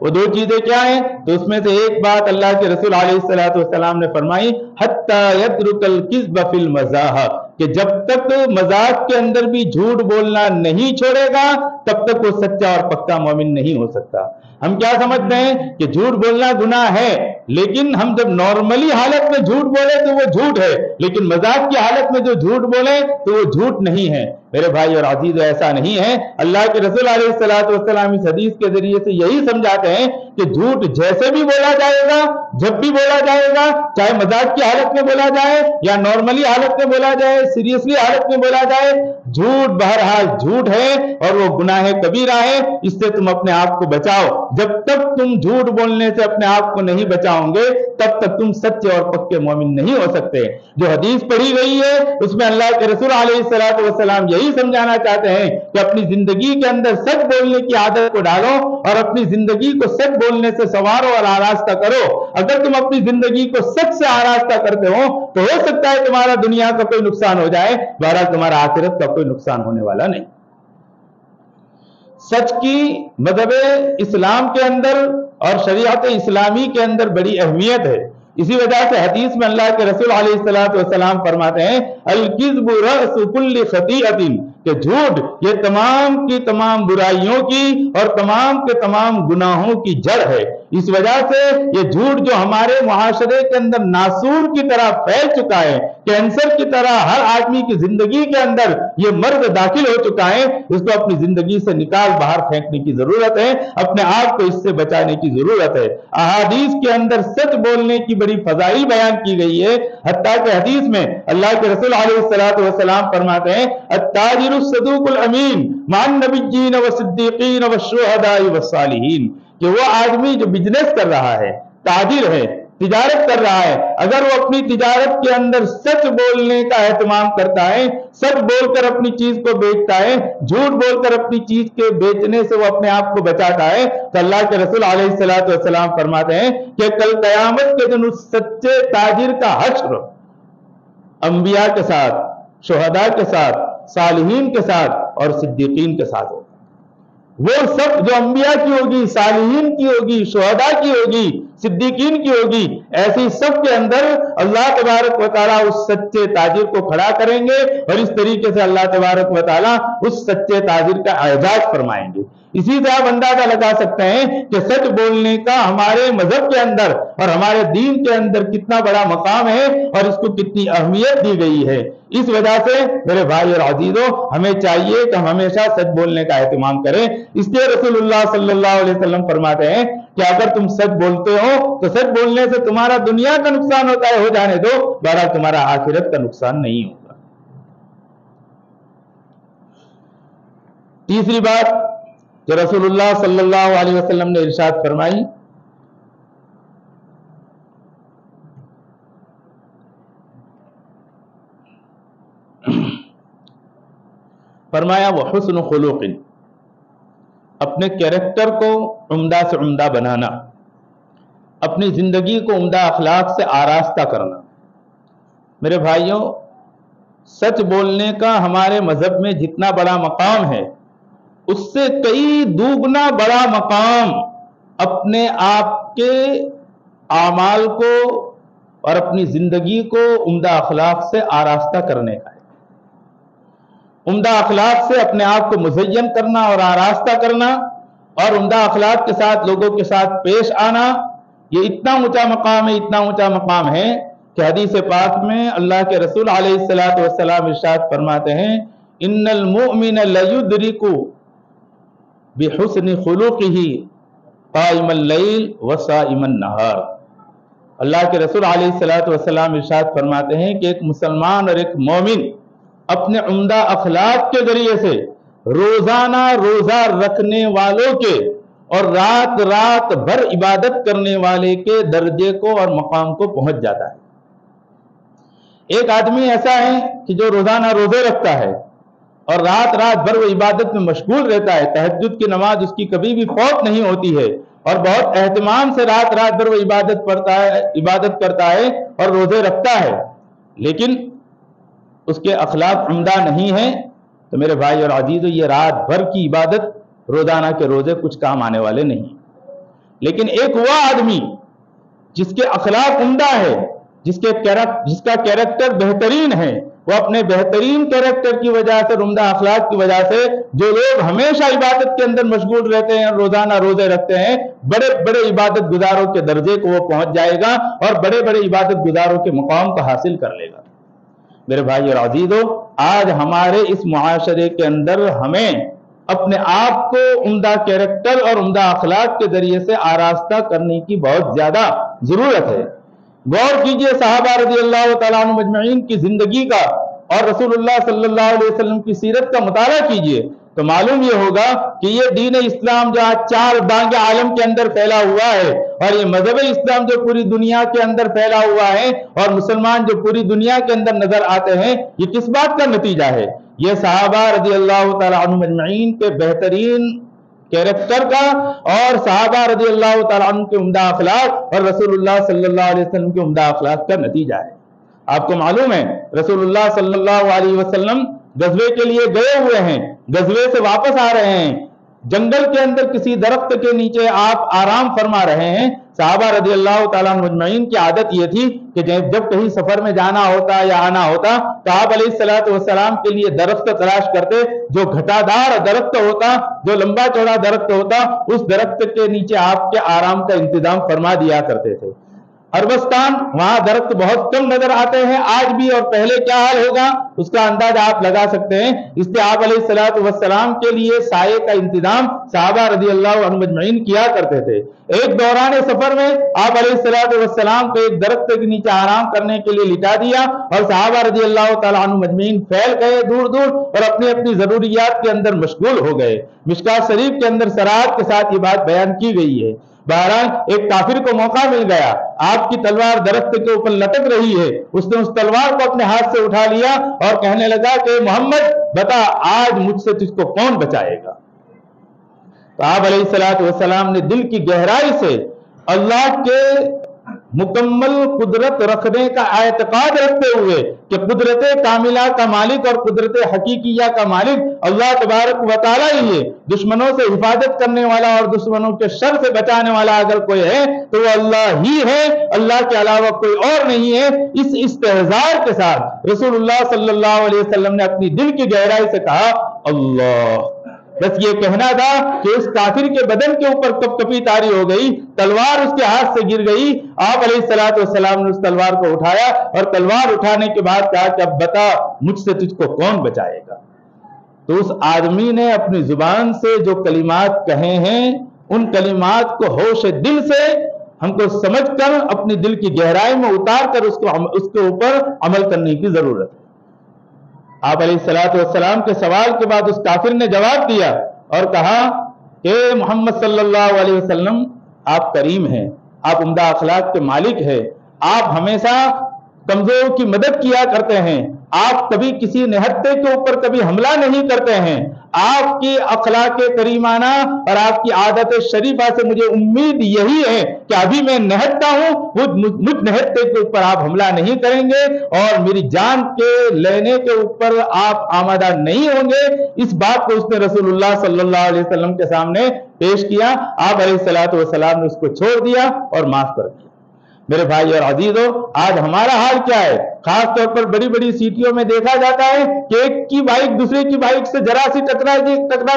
وہ دو چیزیں کیا ہیں؟ تو اس میں سے ایک بات اللہ کے رسول علیہ الصلوۃ والسلام نے فرمائی حتی یترک الکذب فی المزاح، کہ جب تک مذاق کے اندر بھی جھوٹ بولنا نہیں چھوڑے گا تب تک وہ سچا اور پکا مومن نہیں ہو سکتا۔ ہم کیا سمجھتے ہیں کہ جھوٹ بولنا گناہ ہے، لیکن ہم جب نارملی حالت میں جھوٹ بولے تو وہ جھوٹ ہے، لیکن مذاق کی حالت میں جو جھوٹ بولے تو وہ جھوٹ نہیں ہے۔ میرے بھائی اور عزیز، ایسا نہیں ہے۔ اللہ کے رسول علیہ الصلوۃ والسلام اس حدیث کے ذریعے سے یہی سمجھاتے ہیں کہ جھوٹ جیسے بھی بولا جائے گا، جب بھی بولا جائے گا، چاہے مذاق کی حالت میں بولا جائے یا نارملی حالت میں بولا جائے، سیریسلی حالت میں بولا جائے، جھوٹ بہرحال جھوٹ ہے اور وہ گناہ کبیرہ ہے۔ اس سے تم اپنے آپ کو بچاؤ۔ جب تک تم جھوٹ بولنے سے اپنے آپ کو نہیں بچاؤ گے تب تک تم سچے اور پکے مومن نہیں ہو سکتے۔ جو حدیث پڑھی گئی ہے اس میں اللہ کے رسول علیہ الصلوۃ والسلام یہی سمجھانا چاہتے ہیں کہ اپنی زندگی کے اندر سچ بولنے کی عادت کو ڈالو اور اپنی زندگی کو سچ بولنے سے سنوارو اور آراستہ کرو۔ اگر تم اپنی زندگی کو سچ سے آراستہ کرتے ہو تو ہو سکتا ہے تمہارا دنیا کا کوئی نقصان ہو جائے، بہرحال تمہارا آخرت کا کوئی نقصان ہونے والا نہیں۔ سچ کی مذہب اسلام کے اندر اور شریعت اسلامی کے اندر بڑی اہمیت ہے۔ اسی وجہ سے حدیث میں اللہ کے رسول علیہ الصلوۃ والسلام فرماتے ہیں الکذب رأس کل خطیئۃ، کہ جھوٹ یہ تمام کی تمام برائیوں کی اور تمام کے تمام گناہوں کی جڑ ہے۔ اس وجہ سے یہ جھوٹ جو ہمارے معاشرے کے اندر ناسور کی طرح پھیل چکا ہے، کینسر کی طرح ہر آدمی کی زندگی کے اندر یہ مرض داخل ہو چکا ہے، اس کو اپنی زندگی سے نکال باہر پھینکنے کی ضرورت ہے، اپنے آپ کو اس سے بچانے کی ضرورت ہے۔ احادیث کے اندر سچ بولنے کی بڑی فضائل بیان کی گئی ہے، حتیٰ کہ حدیث میں اللہ کے رسول علیہ الصلوۃ والسلام فرماتے ہیں التاجر الصدوق الامین مع النبیین والصدیقین والشہداء والصالحین، کہ وہ آدمی جو بزنس کر رہا ہے، تاجر ہے، تجارت کر رہا ہے، اگر وہ اپنی تجارت کے اندر سچ بولنے کا اہتمام کرتا ہے، سچ بول کر اپنی چیز کو بیچتا ہے، جھوٹ بول کر اپنی چیز کے بیچنے سے وہ اپنے آپ کو بچاتا ہے، تو اللہ کے رسول علیہ الصلوۃ والسلام فرماتے ہیں کہ کل قیامت کے دن اس سچے تاجر کا حشر انبیاء کے ساتھ، شہداء کے ساتھ، صالحین کے ساتھ اور صدیقین کے ساتھ ہوگا۔ وہ سب جو انبیاء کی ہوگی، صالحین کی ہوگی، شہداء کی ہوگی، صدیقین کی ہوگی، ایسی سب کے اندر اللہ تبارک و تعالیٰ اس سچے تاجر کو کھڑا کریں گے اور اس طریقے سے اللہ تبارک و تعالیٰ اس سچے تاجر کا اعزاز فرمائیں گے۔ اسی سے آپ اندازہ لگا سکتے ہیں کہ سچ بولنے کا ہمارے مذہب کے اندر اور ہمارے دین کے اندر کتنا بڑا مقام ہے اور اس کو کتنی اہمیت دی گئی ہے۔ اس وجہ سے میرے بھائی اور عزیزوں، ہمیں چاہیے کہ ہم ہمیشہ سچ بولنے کا اہتمام کریں۔ اس لیے رسول اللہ صلی اللہ علیہ وسلم فرماتے ہیں کہ اگر تم سچ بولتے ہو تو سچ بولنے سے تمہارا دنیا کا نقصان ہوتا ہے، ہو جانے دو، بہرحال تمہارا آخرت کا نقصان نہیں ہوگا۔ تیسری بات جو رسول اللہ صلی اللہ علیہ وسلم نے ارشاد فرمائی، فرمایا وہ حسن خلق، اپنے کیریکٹر کو عمدہ سے عمدہ بنانا، اپنی زندگی کو عمدہ اخلاق سے آراستہ کرنا۔ میرے بھائیوں، سچ بولنے کا ہمارے مذہب میں جتنا بڑا مقام ہے، اس سے کئی دوگنا بڑا مقام اپنے آپ کے اعمال کو اور اپنی زندگی کو عمدہ اخلاق سے آراستہ کرنے کا ہے۔ عمدہ اخلاق سے اپنے آپ کو مزین کرنا اور آراستہ کرنا اور عمدہ اخلاق کے ساتھ لوگوں کے ساتھ پیش آنا، یہ اتنا اونچا مقام ہے، اتنا اونچا مقام ہے کہ حدیث پاک میں اللہ کے رسول علیہ الصلوۃ والسلام ارشاد فرماتے ہیں ان المؤمن لیدرک بحسن خلقہ قائم اللیل وصائم النہار۔ اللہ کے رسول علیہ الصلوۃ والسلام ارشاد فرماتے ہیں کہ ایک مسلمان اور ایک مومن اپنے عمدہ اخلاق کے ذریعے سے روزانہ روزہ رکھنے والوں کے اور رات رات بھر عبادت کرنے والے کے درجے کو اور مقام کو پہنچ جاتا ہے۔ ایک آدمی ایسا ہے کہ جو روزانہ روزے رکھتا ہے اور رات رات بھر وہ عبادت میں مشغول رہتا ہے، تہجد کی نماز اس کی کبھی بھی فوت نہیں ہوتی ہے اور بہت اہتمام سے رات رات بھر وہ عبادت کرتا ہے اور روزے رکھتا ہے، لیکن اس کے اخلاق عمدہ نہیں ہیں، تو میرے بھائی اور عزیزو، یہ رات بھر کی عبادت روزانہ کے روزے کچھ کام آنے والے نہیں۔ لیکن ایک وہ آدمی جس کے اخلاق عمدہ ہے، جس کا کیریکٹر بہترین ہے، وہ اپنے بہترین کیریکٹر کی وجہ سے، عمدہ اخلاق کی وجہ سے، جو لوگ ہمیشہ عبادت کے اندر مشغول رہتے ہیں، روزانہ روزے رکھتے ہیں، بڑے بڑے عبادت گزاروں کے درجے کو وہ پہنچ جائے گا اور بڑے بڑے عبادت گزاروں کے مقام کو حاصل کر لے گا۔ میرے بھائی اور عزیزو، آج ہمارے اس معاشرے کے اندر ہمیں اپنے آپ کو عمدہ کیریکٹر اور عمدہ اخلاق کے ذریعے سے آراستہ کرنے کی بہت زیادہ ضرورت ہے۔ غور کیجئے صحابہ رضی اللہ تعالیٰ عنہ مجمعین کی زندگی کا اور رسول اللہ صلی اللہ علیہ وسلم کی سیرت کا مطالعہ کیجئے تو معلوم یہ ہوگا کہ یہ دین اسلام جو آج چار بانگ عالم کے اندر پھیلا ہوا ہے، اور یہ مذہب اسلام جو پوری دنیا کے اندر پھیلا ہوا ہے، اور مسلمان جو پوری دنیا کے اندر نظر آتے ہیں، یہ کس بات کا نتیجہ ہے؟ یہ صحابہ رضی اللہ تعالیٰ عنہ مجمعین کے بہترین کیریکٹر کا اور صحابہ رضی اللہ تعالیٰ عنہ کے عمدہ اخلاق اور رسول اللہ صلی اللہ علیہ وسلم کے عمدہ اخلاق کا نتیجہ ہے۔ آپ کو معلوم ہے رسول اللہ صلی اللہ علیہ وسلم غزوے کے لیے گئے ہوئے ہیں، غزوے سے واپس آ رہے ہیں، جنگل کے اندر کسی درخت کے نیچے آپ آرام فرما رہے ہیں۔ صحابہ رضی اللہ تعالیٰ عنہ مجمعین کی عادت یہ تھی کہ جب کہیں سفر میں جانا ہوتا یا آنا ہوتا تو آپ علیہ السلام کے لیے درخت تلاش کرتے، جو گھٹا دار درخت ہوتا، جو لمبا چوڑا درخت ہوتا، اس درخت کے نیچے آپ کے آرام کا انتظام فرما دیا کرتے تھے۔ عربستان، وہاں درخت بہت کم نظر آتے ہیں آج بھی، اور پہلے کیا حال ہوگا اس کا اندازہ آپ لگا سکتے ہیں۔ اس لیے آپ علیہ السلام کے لیے سائے کا انتظام صحابہ رضی اللہ عنہ مجمعین کیا کرتے تھے۔ ایک دوران سفر میں آپ علیہ السلام کو ایک درخت کے نیچے آرام کرنے کے لیے لٹا دیا، اور صحابہ رضی اللہ تعالیٰ عنہ مجمعین پھیل گئے دور دور اور اپنی اپنی ضروریات کے اندر مشغول ہو گئے۔ مشکات شریف کے اندر صراحت کے ساتھ یہ بات بیان کی گئی ہے۔ بہرحال ایک کافر کو موقع مل گیا، آپ کی تلوار درخت کے اوپر لٹک رہی ہے، اس نے اس تلوار کو اپنے ہاتھ سے اٹھا لیا اور کہنے لگا کہ محمد بتا آج مجھ سے تجھ کو کون بچائے گا؟ تو آپ علیہ السلام نے دل کی گہرائی سے اللہ کے مکمل قدرت رکھنے کا اعتقاد رکھتے ہوئے کہ قدرت کاملہ کا مالک اور قدرت حقیقیہ کا مالک اللہ تبارک و تعالیٰ ہی ہے، دشمنوں سے حفاظت کرنے والا اور دشمنوں کے شر سے بچانے والا اگر کوئی ہے تو وہ اللہ ہی ہے، اللہ کے علاوہ کوئی اور نہیں ہے۔ اس استحضار کے ساتھ رسول اللہ صلی اللہ علیہ وسلم نے اپنی دل کی گہرائی سے کہا اللہ۔ بس یہ کہنا تھا کہ اس کافر کے بدن کے اوپر کپ کپی طاری ہو گئی، تلوار اس کے ہاتھ سے گر گئی۔ آپ علیہ السلام نے اس تلوار کو اٹھایا اور تلوار اٹھانے کے بعد کہا کہ اب بتا مجھ سے تجھ کو کون بچائے گا؟ تو اس آدمی نے اپنی زبان سے جو کلمات کہے ہیں ان کلمات کو ہوش دل سے ہم کو سمجھ کر اپنی دل کی گہرائی میں اتار کر اس کے اوپر عمل کرنے کی ضرورت ہے۔ آپ علیہ السلام کے سوال کے بعد اس کافر نے جواب دیا اور کہا کہ محمد صلی اللہ علیہ وسلم آپ کریم ہیں، آپ عمدہ اخلاق کے مالک ہیں، آپ ہمیشہ کمزور کی مدد کیا کرتے ہیں، آپ کبھی کسی نہتے کے اوپر کبھی حملہ نہیں کرتے ہیں، آپ کی اخلاق کریمانہ اور آپ کی عادت شریفہ سے مجھے امید یہی ہے کہ ابھی میں نہتا ہوں، مجھ نہتے کے اوپر آپ حملہ نہیں کریں گے اور میری جان کے لینے کے اوپر آپ آمادہ نہیں ہوں گے۔ اس بات کو اس نے رسول اللہ صلی اللہ علیہ وسلم کے سامنے پیش کیا۔ آپ علیہ السلام نے اس کو چھوڑ دیا اور معاف کر دیا۔ میرے بھائی اور عزیزو، آج ہمارا حال کیا ہے؟ خاص طور پر بڑی بڑی سٹیوں میں دیکھا جاتا ہے کہ ایک کی بائک دوسرے کی بائک سے ذرا سی ٹکرا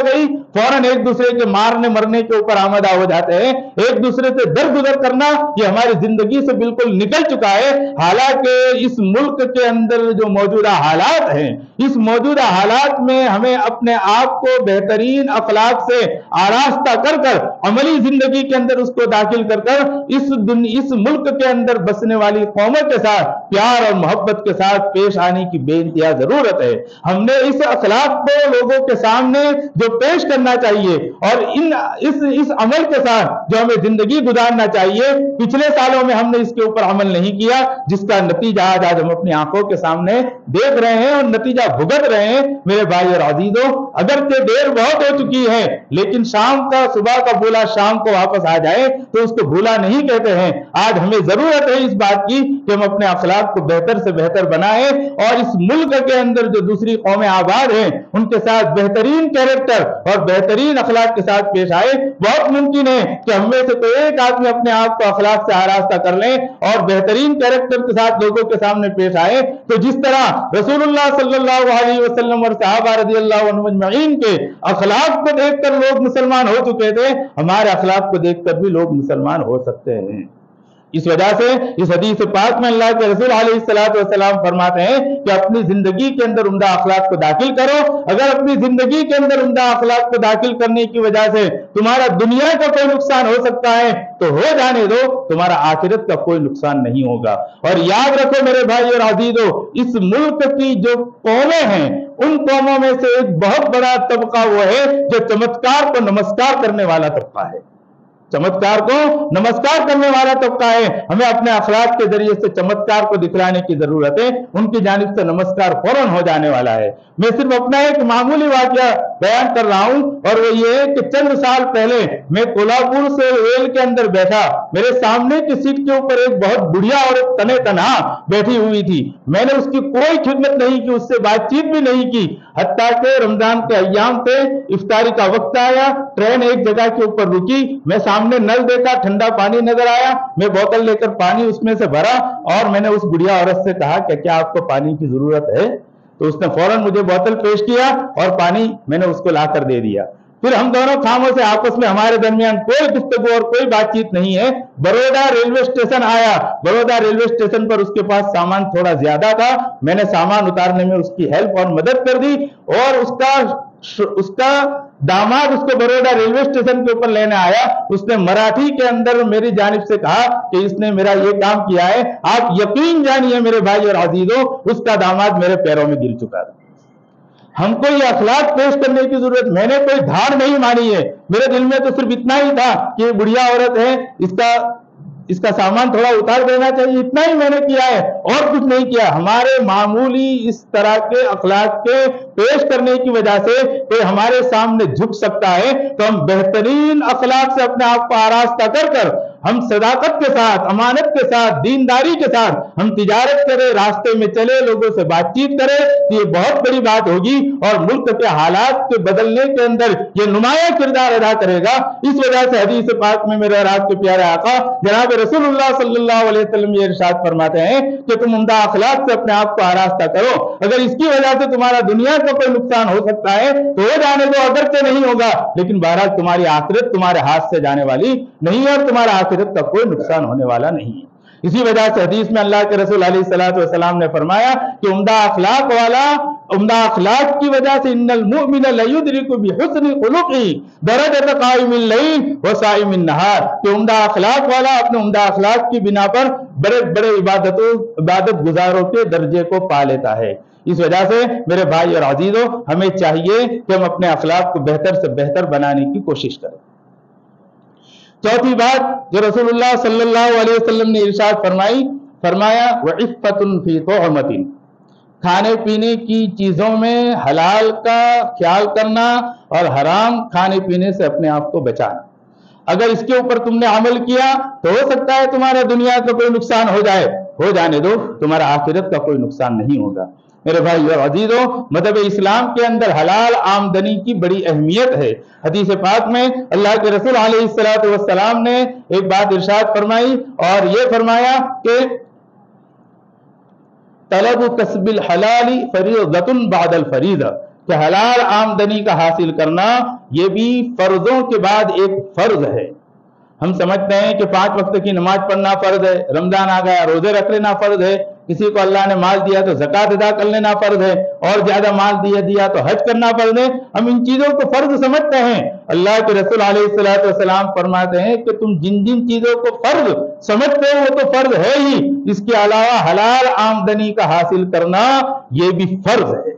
گئی، فوراً ایک دوسرے کے مارنے مرنے کے اوپر آمادہ ہو جاتے ہیں۔ ایک دوسرے سے درگزر کرنا یہ ہماری زندگی سے بالکل نکل چکا ہے۔ حالانکہ اس ملک کے اندر جو موجودہ حالات ہیں، اس موجودہ حالات میں ہمیں اپنے آپ کو بہترین اخلاق سے آراستہ کر عملی زندگی کے اندر اس کو داخل کر اس ملک کے اندر بسنے والی قوموں کے ساتھ پیار اور محبت کے ساتھ پیش آنے کی بے انتہا ضرورت ہے۔ ہم نے اس اخلاق کو لوگوں کے سامنے جو پیش کرنا چاہیے اور اس عمل کے ساتھ جو ہمیں زندگی گزارنا چاہیے، پچھلے سالوں میں ہم نے اس کے اوپر عمل نہیں کیا، جس کا نتیجہ آج ہم اپنی آنکھوں کے سامنے دیکھ رہے ہیں اور نتیجہ بھگت رہے ہیں۔ میرے بھائی اور عزیزوں، اگرچہ دیر بہت ہو چکی ہے لیکن شام کا صبح کا بھولا شام کو واپس آ جائے تو اس کو بھولا نہیں کہتے ہیں۔ آج ہمیں ضرورت ہے اس بات کی کہ ہم اپنے اخلاق کو بہتر سے سے بہتر بنائے اور اس ملک کے اندر جو دوسری قومیں آباد ہیں ان کے ساتھ بہترین کیریکٹر اور بہترین اخلاق کے ساتھ پیش آئے۔ بہت ممکن ہے کہ ہم میں سے کوئی ایک آدمی اپنے آپ کو اخلاق سے آراستہ کر لیں اور بہترین کیریکٹر کے ساتھ لوگوں کے سامنے پیش آئے، تو جس طرح رسول اللہ صلی اللہ علیہ وسلم اور صحابہ رضی اللہ عنہم اجمعین کے اخلاق کو دیکھ کر لوگ مسلمان ہو چکے تھے، ہمارے اخلاق کو دیکھ کر بھی لوگ مسلمان ہو سکتے ہیں۔ اس وجہ سے اس حدیث پاک میں اللہ کے رسول علیہ السلام فرماتے ہیں کہ اپنی زندگی کے اندر عمدہ اخلاق کو داخل کرو۔ اگر اپنی زندگی کے اندر عمدہ اخلاق کو داخل کرنے کی وجہ سے تمہارا دنیا کا کوئی نقصان ہو سکتا ہے تو ہو جانے دو، تمہارا آخرت کا کوئی نقصان نہیں ہوگا۔ اور یاد رکھو میرے بھائی اور عزیزو، اس ملک کی جو قومیں ہیں ان قوموں میں سے ایک بہت بڑا طبقہ وہ ہے جو چمتکار کو نمسکار کرنے والا طبقہ ہے۔ چمتکار کو نمسکار کرنے والا طبقہ ہے۔ ہمیں اپنے اخلاق کے ذریعے سے چمتکار کو دکھلانے کی ضرورت ہے، ان کی جانب سے نمسکار فوراً ہو جانے والا ہے۔ میں صرف اپنا ایک معمولی واقعہ بیان کر رہا ہوں، اور وہ یہ ہے کہ چند سال پہلے میں کولہاپور سے ریل کے اندر بیٹھا، میرے سامنے کی سیٹ کے اوپر ایک بہت بڑھیا عورت تنے تنہا بیٹھی ہوئی تھی۔ میں نے اس کی کوئی خدمت نہیں کی، اس سے بات چیت بھی نہیں کی، حتیٰ کہ رمضان کے ایام تھے، افطاری کا وقت آیا، ٹرین ایک جگہ کے اوپر رکی، میں سامنے نل دیکھا، ٹھنڈا پانی نظر آیا، میں بوتل لے کر پانی اس میں سے بھرا اور میں نے اس بڑھیا عورت سے کہا کہ کیا آپ کو پانی کی ضرورت ہے؟ تو اس نے فوراً مجھے بوتل پیش کیا اور پانی میں نے اس کو لا کر دے دیا۔ پھر ہم دونوں خاموں سے آپس میں ہمارے درمیان کوئی گفتگو اور کوئی بات چیت نہیں ہے۔ بروڈا ریلوے اسٹیشن آیا، بروڈا ریلوے اسٹیشن پر اس کے پاس سامان تھوڑا زیادہ تھا، میں نے سامان اتارنے میں اس کی ہیلپ اور مدد کر دی، اور اس کا داماد اس کو بروڈا ریلوے اسٹیشن کے اوپر لینے آیا، اس نے مراٹھی کے اندر میری جانب سے کہا کہ اس نے میرا یہ کام کیا ہے۔ آپ یقین جانیے میرے بھائی اور عزیزوں، اس کا داماد میرے پیروں میں گر چکا تھا۔ ہم کو یہ اخلاق پیش کرنے کی ضرورت، میں نے کوئی دھار نہیں مانی ہے، میرے دل میں تو صرف اتنا ہی تھا کہ یہ بڑھیا عورت ہے، اس کا سامان تھوڑا اتار دینا چاہیے، اتنا ہی میں نے کیا ہے اور کچھ نہیں کیا۔ ہمارے معمولی اس طرح کے اخلاق کے پیش کرنے کی وجہ سے کوئی ہمارے سامنے جھک سکتا ہے، تو ہم بہترین اخلاق سے اپنے آپ کو آراستہ کر کر ہم صداقت کے ساتھ، امانت کے ساتھ، دینداری کے ساتھ ہم تجارت کریں، راستے میں چلے، لوگوں سے بات چیت کریں، تو یہ بہت بڑی بات ہوگی اور ملک کے حالات کے بدلنے کے اندر یہ نمایاں کردار ادا کرے گا۔ اس وجہ سے حدیث پاک میں میرے راز کے پیارے آقا جناب رسول اللہ صلی اللہ علیہ وسلم یہ ارشاد فرماتے ہیں کہ تم عمدہ اخلاق سے اپنے آپ کو آراستہ کرو، اگر اس کی وجہ سے تمہارا دنیا کا کوئی نقصان ہو سکتا ہے تو ہو جانے دو، اگرچہ نہیں ہوگا، لیکن بہرحال تمہاری آخرت تمہارے ہاتھ سے جانے والی نہیں ہے اور تمہارا آخرت کا کوئی نقصان ہونے والا نہیں ہے۔ اسی وجہ سے حدیث میں اللہ کے رسول علیہ السلام نے فرمایا کہ عمدہ اخلاق کی وجہ سے ان المؤمن لیدرک بحسن خلقہ درجۃ قائم اللیل وصائم النہار، کہ عمدہ اخلاق والا اپنے عمدہ اخلاق کی بنا پر بڑے بڑے عبادت گزاروں کے درجے کو پا لیتا ہے۔ اس وجہ سے میرے بھائی اور عزیزوں، ہمیں چاہیے کہ ہم اپنے اخلاق کو بہتر سے بہتر بنانے کی کوشش کریں۔ چوتھی بات جو رسول اللہ صلی اللہ علیہ وسلم نے ارشاد فرمایا وعفۃ فی طعمۃ، کھانے پینے کی چیزوں میں حلال کا خیال کرنا اور حرام کھانے پینے سے اپنے آپ کو بچانا۔ اگر اس کے اوپر تم نے عمل کیا تو ہو سکتا ہے تمہارا دنیا کا کوئی نقصان ہو جائے، ہو جانے دو، تمہارا آخرت کا کوئی نقصان نہیں ہوگا۔ میرے بھائی اور عزیزوں، مذہب اسلام کے اندر حلال آمدنی کی بڑی اہمیت ہے۔ حدیث پاک میں اللہ کے رسول علیہ السلام نے ایک بات ارشاد فرمائی اور یہ فرمایا کہ طلب کسب الحلال فریضۃ بعد الفریضہ، کہ حلال آمدنی کا حاصل کرنا یہ بھی فرضوں کے بعد ایک فرض ہے۔ ہم سمجھتے ہیں کہ 5 وقت کی نماز پڑھنا فرض ہے، رمضان آ گیا روزے رکھ لینا فرض ہے، کسی کو اللہ نے مال دیا تو زکوٰۃ ادا کر لینا فرض ہے، اور زیادہ مال دیا تو حج کرنا فرض ہے۔ ہم ان چیزوں کو فرض سمجھتے ہیں۔ اللہ کے رسول علیہ السلام فرماتے ہیں کہ تم جن جن چیزوں کو فرض سمجھتے ہو وہ تو فرض ہے ہی، اس کے علاوہ حلال آمدنی کا حاصل کرنا یہ بھی فرض ہے۔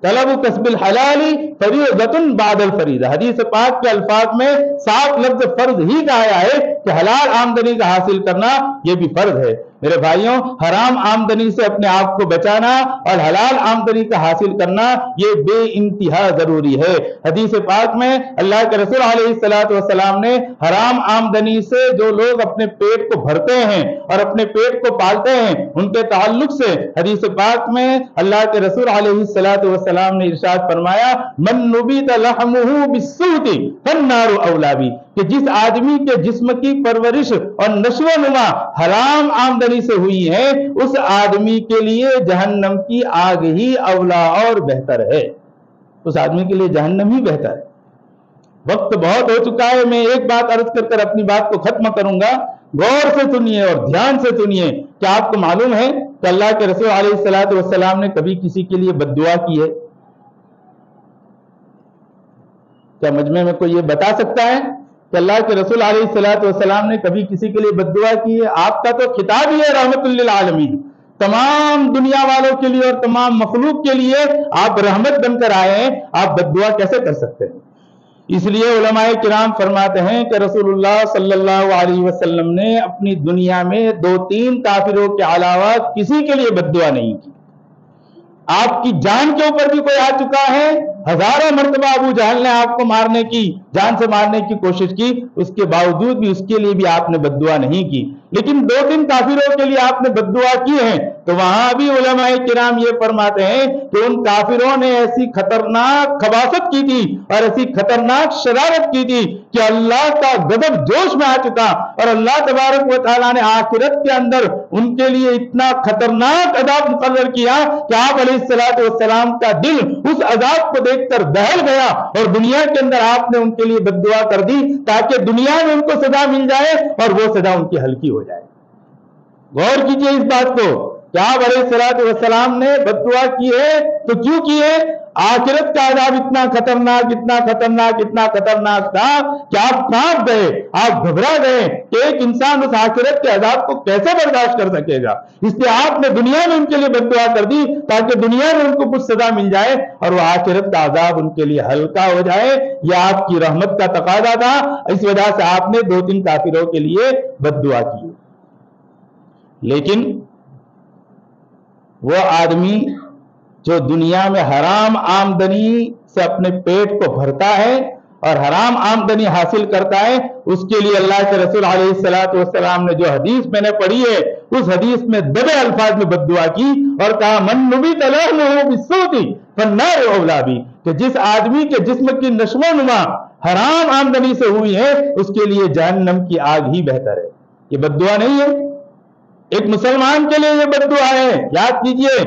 طلب کسب الحلال فریضۃ بعد الفریضہ، حدیث پاک کے الفاظ میں صاف لفظ فرض ہی کہا ہے کہ حلال آمدنی کا حاصل کرنا یہ بھی فرض ہے۔ میرے بھائیوں، حرام آمدنی سے اپنے آپ کو بچانا اور حلال آمدنی کا حاصل کرنا یہ بے انتہا ضروری ہے۔ حدیث پاک میں اللہ کے رسول علیہ الصلوۃ والسلام نے حرام آمدنی سے جو لوگ اپنے پیٹ کو بھرتے ہیں اور اپنے پیٹ کو پالتے ہیں ان کے تعلق سے حدیث پاک میں اللہ کے رسول علیہ الصلوۃ والسلام نے ارشاد فرمایا، من نبت لحمہ بالسوء فالنار اولی بہ، کہ جس آدمی کے جسم کی پرورش اور نشو و نما حرام آمدنی سے ہوئی ہے اس آدمی کے لیے جہنم کی آگ ہی اولا اور بہتر ہے، اس آدمی کے لیے جہنم ہی بہتر ہے۔ وقت بہت ہو چکا ہے، میں ایک بات عرض کر اپنی بات کو ختم کروں گا، غور سے سنیے اور دھیان سے سنیے۔ کیا آپ کو معلوم ہے کہ اللہ کے رسول علیہ الصلوۃ والسلام نے کبھی کسی کے لیے بد دعا کی ہے؟ کیا مجمع میں کوئی یہ بتا سکتا ہے کہ اللہ کے رسول علیہ الصلوۃ والسلام نے کبھی کسی کے لیے بد دعا کی ہے؟ آپ کا تو خطاب ہی ہے رحمت للعالمین، تمام دنیا والوں کے لیے اور تمام مخلوق کے لیے آپ رحمت بن کر آئے ہیں، آپ بد دعا کیسے کر سکتے ہیں؟ اس لیے علماء کرام فرماتے ہیں کہ رسول اللہ صلی اللہ علیہ وسلم نے اپنی دنیا میں 2-3 کافروں کے علاوہ کسی کے لیے بد دعا نہیں کی۔ آپ کی جان کے اوپر بھی کوئی آ چکا ہے، ہزاروں مرتبہ ابو جہل نے آپ کو مارنے کی، جان سے مارنے کی کوشش کی، اس کے باوجود بھی اس کے لیے بھی آپ نے بد دعا نہیں کی، لیکن 2-3 کافروں کے لیے آپ نے بد دعا کی ہے۔ تو وہاں بھی علماء کرام یہ فرماتے ہیں کہ ان کافروں نے ایسی خطرناک خباثت کی تھی اور ایسی خطرناک شرارت کی تھی کہ اللہ کا غضب جوش میں آ چکا، اور اللہ تبارک و تعالیٰ نے آخرت کے اندر ان کے لیے اتنا خطرناک عذاب مقرر کیا کہ آپ علیہ الصلوۃ والسلام کا دل اس عذاب کو دیکھ کر دہل گیا، اور دنیا کے اندر آپ نے ان کے لیے بد دعا کر دی تاکہ دنیا میں ان کو سزا مل جائے اور وہ سزا ان کی ہلکی ہو جائے۔ غور کیجئے اس بات کو، کیا آپ علیہ الصلوۃ والسلام نے بد دعا کی ہے تو کیوں کی ہے؟ آخرت کا عذاب اتنا خطرناک اتنا خطرناک اتنا خطرناک تھا کہ آپ کانپ گئے، آپ گھبرا گئے کہ ایک انسان اس آخرت کے عذاب کو کیسے برداشت کر سکے گا، اس لیے آپ نے دنیا میں ان کے لیے بد دعا کر دی تاکہ دنیا میں ان کو کچھ سزا مل جائے اور وہ آخرت کا عذاب ان کے لیے ہلکا ہو جائے۔ یہ آپ کی رحمت کا تقاضا تھا، اس وجہ سے آپ نے 2-3 کافروں کے لیے بد دعا کی۔ لیکن وہ آدمی جو دنیا میں حرام آمدنی سے اپنے پیٹ کو بھرتا ہے اور حرام آمدنی حاصل کرتا ہے، اس کے لیے اللہ کے رسول علیہ الصلوۃ والسلام نے جو حدیث میں نے پڑھی ہے اس حدیث میں دبے الفاظ میں بد دعا کی اور کہا، من نبت لحمہ بالسوء فالنار اولی بہ، کہ جس آدمی کے جسم کی نشو و نما حرام آمدنی سے ہوئی ہے اس کے لیے جہنم کی آگ ہی بہتر ہے۔ یہ بد دعا نہیں ہے، ایک مسلمان کے لیے یہ بد دعا ہے۔ یاد کیجئے،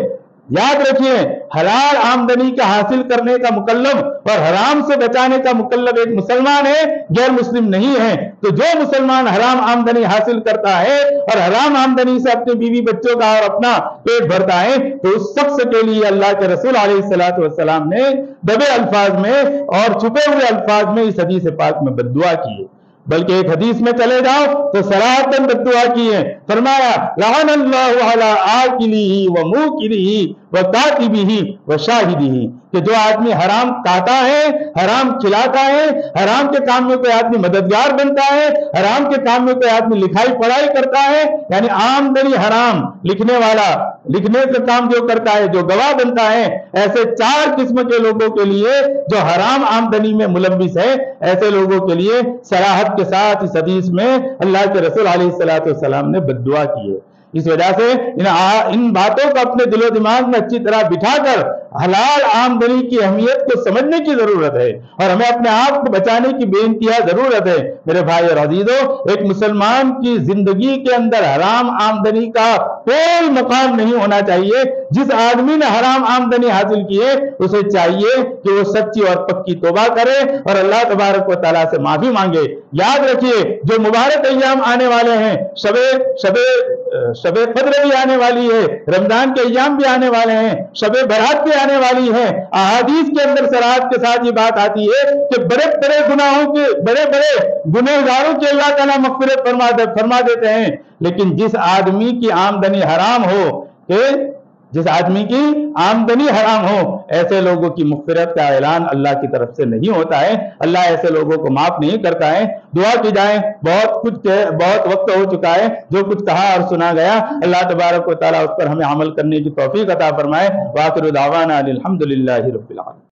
یاد رکھیے، حلال آمدنی کا حاصل کرنے کا مکلف اور حرام سے بچانے کا مکلف ایک مسلمان ہے، غیر مسلم نہیں ہے۔ تو جو مسلمان حرام آمدنی حاصل کرتا ہے اور حرام آمدنی سے اپنے بیوی بچوں کا اور اپنا پیٹ بھرتا ہے تو اس شخص کے لیے اللہ کے رسول علیہ الصلوۃ والسلام نے دبے الفاظ میں اور چھپے ہوئے الفاظ میں اس حدیث پاک میں بد دعا کی ہے۔ بلکہ ایک حدیث میں چلے جاؤ تو صراحتاً بد دعا کی ہے، فرمایا، لعن اللہ علی آکلہ و موکلہ و کاتبہ و شاہدہ، کہ جو آدمی حرام کھاتا ہے، حرام کھلاتا ہے، حرام کے کام میں کوئی آدمی مددگار بنتا ہے، حرام کے کام میں کوئی آدمی لکھائی پڑھائی کرتا ہے، یعنی آمدنی حرام لکھنے والا، لکھنے کا کام جو کرتا ہے، جو گواہ بنتا ہے، ایسے 4 قسم کے لوگوں کے لیے جو حرام آمدنی میں ملوث ہے، ایسے لوگوں کے لیے صراحت کے ساتھ اس حدیث میں اللہ کے رسول علیہ الصلوۃ والسلام نے بد دعا کی ہے۔ اس وجہ سے ان باتوں کو اپنے دل و دماغ میں اچھی طرح بٹھا کر حلال آمدنی کی اہمیت کو سمجھنے کی ضرورت ہے اور ہمیں اپنے آپ کو بچانے کی بے انتہا ضرورت ہے۔ میرے بھائی اور عزیزو، ایک مسلمان کی زندگی کے اندر حرام آمدنی کا کوئی مقام نہیں ہونا چاہیے۔ جس آدمی نے حرام آمدنی حاصل کی ہے اسے چاہیے کہ وہ سچی اور پکی توبہ کرے اور اللہ تبارک و تعالیٰ سے معافی مانگے۔ یاد رکھیے، جو مبارک ایام آنے والے ہیں، شب قدر بھی آنے والی ہے، رمضان کے ایام بھی آنے والے ہیں، شب برات بھی آنے والی ہے، احادیث کے اندر صراحت کے ساتھ یہ بات آتی ہے کہ بڑے بڑے گناہوں کے، بڑے بڑے گنہگاروں کی اللہ تعالیٰ مغفرت فرما دیتے ہیں، لیکن جس آدمی کی آمدنی حرام ہو کہ جس آدمی کی آمدنی حرام ہو، ایسے لوگوں کی مغفرت کا اعلان اللہ کی طرف سے نہیں ہوتا ہے، اللہ ایسے لوگوں کو معاف نہیں کرتا ہے۔ دعا کی جائے، بہت وقت ہو چکا ہے، جو کچھ کہا اور سنا گیا اللہ تبارک و تعالیٰ اس پر ہمیں عمل کرنے کی توفیق عطا فرمائے۔ وآخر دعوانا الحمدللہ رب العالمین۔